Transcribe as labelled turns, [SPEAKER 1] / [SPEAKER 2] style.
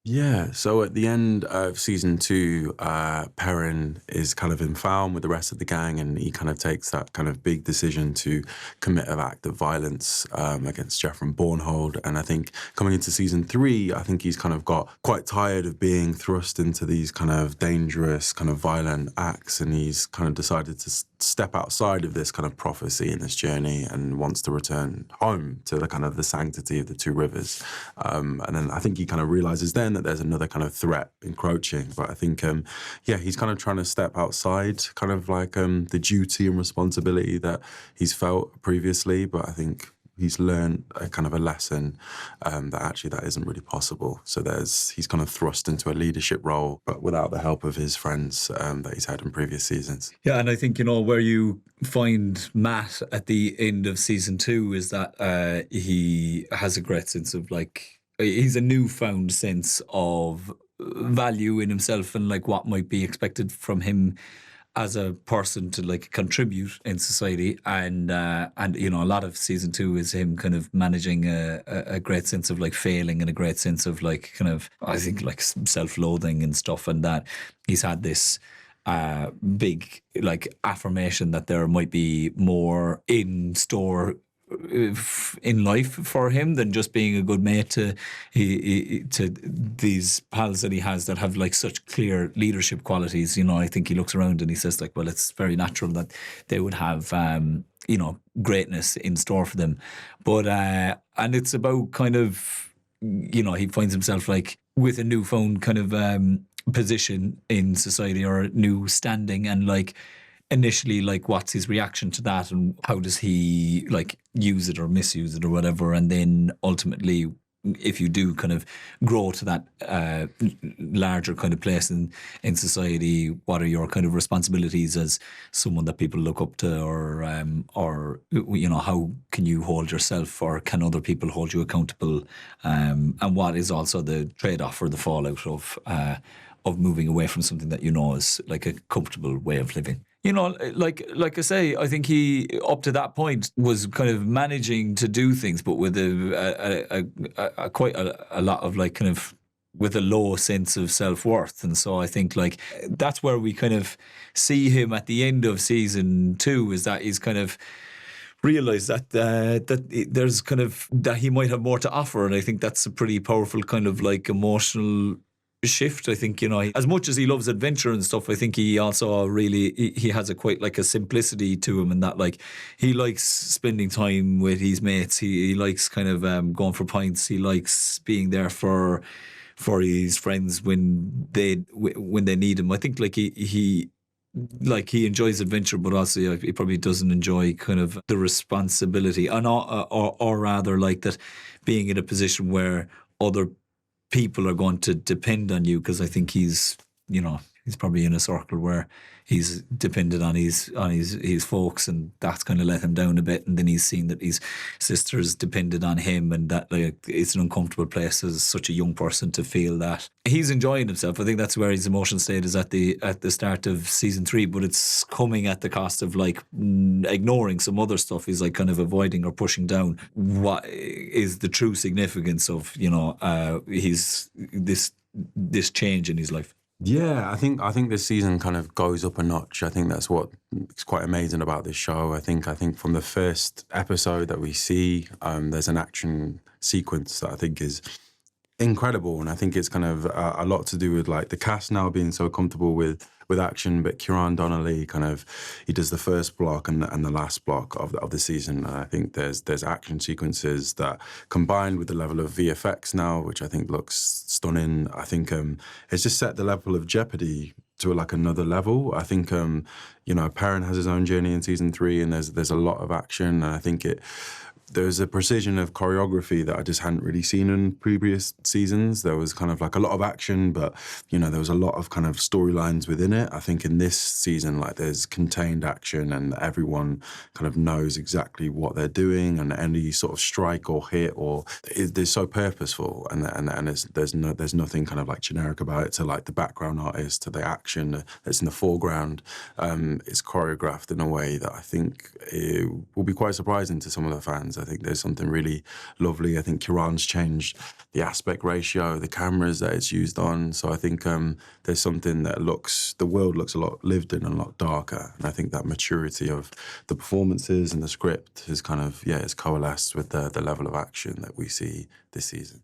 [SPEAKER 1] Yeah, so at the end of season two, Perrin is kind of in found with the rest of the gang, and he kind of takes that kind of big decision to commit an act of violence against Jeffrey Bornhold. And I think coming into season three, I think he's kind of got quite tired of being thrust into these kind of dangerous, kind of violent acts, and he's kind of decided to step outside of this kind of prophecy in this journey and wants to return home to the kind of the sanctity of the two rivers. And then I think he kind of realizes then that there's another kind of threat encroaching. But I think, yeah, he's kind of trying to step outside kind of like the duty and responsibility that he's felt previously. But I think he's learned a kind of a lesson that actually that isn't really possible. So he's kind of thrust into a leadership role, but without the help of his friends that he's had in previous seasons.
[SPEAKER 2] Yeah, and I think, where you find Matt at the end of season two is that he has a great sense of he's a newfound sense of value in himself and like what might be expected from him as a person to like contribute in society, and a lot of season two is him kind of managing a great sense of like failing and a great sense of like kind of I think like self-loathing and stuff, and that he's had this big like affirmation that there might be more in store in life for him than just being a good mate to these pals that he has that have like such clear leadership qualities. I think he looks around and he says like, well, it's very natural that they would have greatness in store for them, but and it's about kind of he finds himself like with a newfound kind of position in society or a new standing, and like initially like what's his reaction to that and how does he like use it or misuse it or whatever, and then ultimately if you do kind of grow to that larger kind of place in society, what are your kind of responsibilities as someone that people look up to, or how can you hold yourself, or can other people hold you accountable, and what is also the trade-off or the fallout of moving away from something that is like a comfortable way of living. Like I say, I think he up to that point was kind of managing to do things, but with a quite a lot of like kind of with a low sense of self-worth. And so I think like that's where we kind of see him at the end of season two, is that he's kind of realize that there's kind of that he might have more to offer, and I think that's a pretty powerful kind of like emotional shift. I think as much as he loves adventure and stuff, I think he also really he has a quite like a simplicity to him, and that like he likes spending time with his mates. He likes kind of going for pints. He likes being there for his friends when they need him. I think like he enjoys adventure, but also he probably doesn't enjoy kind of the responsibility, and or rather like that being in a position where other people are going to depend on you, because I think he's probably in a circle where he's dependent on his folks, and that's kind of let him down a bit. And then he's seen that his sisters depended on him, and that like it's an uncomfortable place as such a young person to feel that. He's enjoying himself. I think that's where his emotional state is at the start of season three, but it's coming at the cost of like ignoring some other stuff. He's like kind of avoiding or pushing down what is the true significance of his this change in his life.
[SPEAKER 1] Yeah, I think this season kind of goes up a notch. I think that's what is quite amazing about this show. I think from the first episode that we see, there's an action sequence that I think is incredible, and I think it's kind of a lot to do with like the cast now being so comfortable with action. But Kieran Donnelly he does the first block and the last block of the season. And I think there's action sequences that, combined with the level of VFX now, which I think looks stunning, I think it's just set the level of jeopardy to like another level. I think Perrin has his own journey in season three, and there's a lot of action, and I think there's a precision of choreography that I just hadn't really seen in previous seasons. There was kind of like a lot of action, but, there was a lot of kind of storylines within it. I think in this season, like there's contained action, and everyone kind of knows exactly what they're doing, and any sort of strike or hit they're so purposeful, and there's nothing kind of like generic about it, to like the background artist, to the action that's in the foreground. It's choreographed in a way that I think it will be quite surprising to some of the fans. I think there's something really lovely. I think Kieran's changed the aspect ratio, the cameras that it's used on. So I think there's something that the world looks a lot lived in and a lot darker. And I think that maturity of the performances and the script has kind of, it's coalesced with the level of action that we see this season.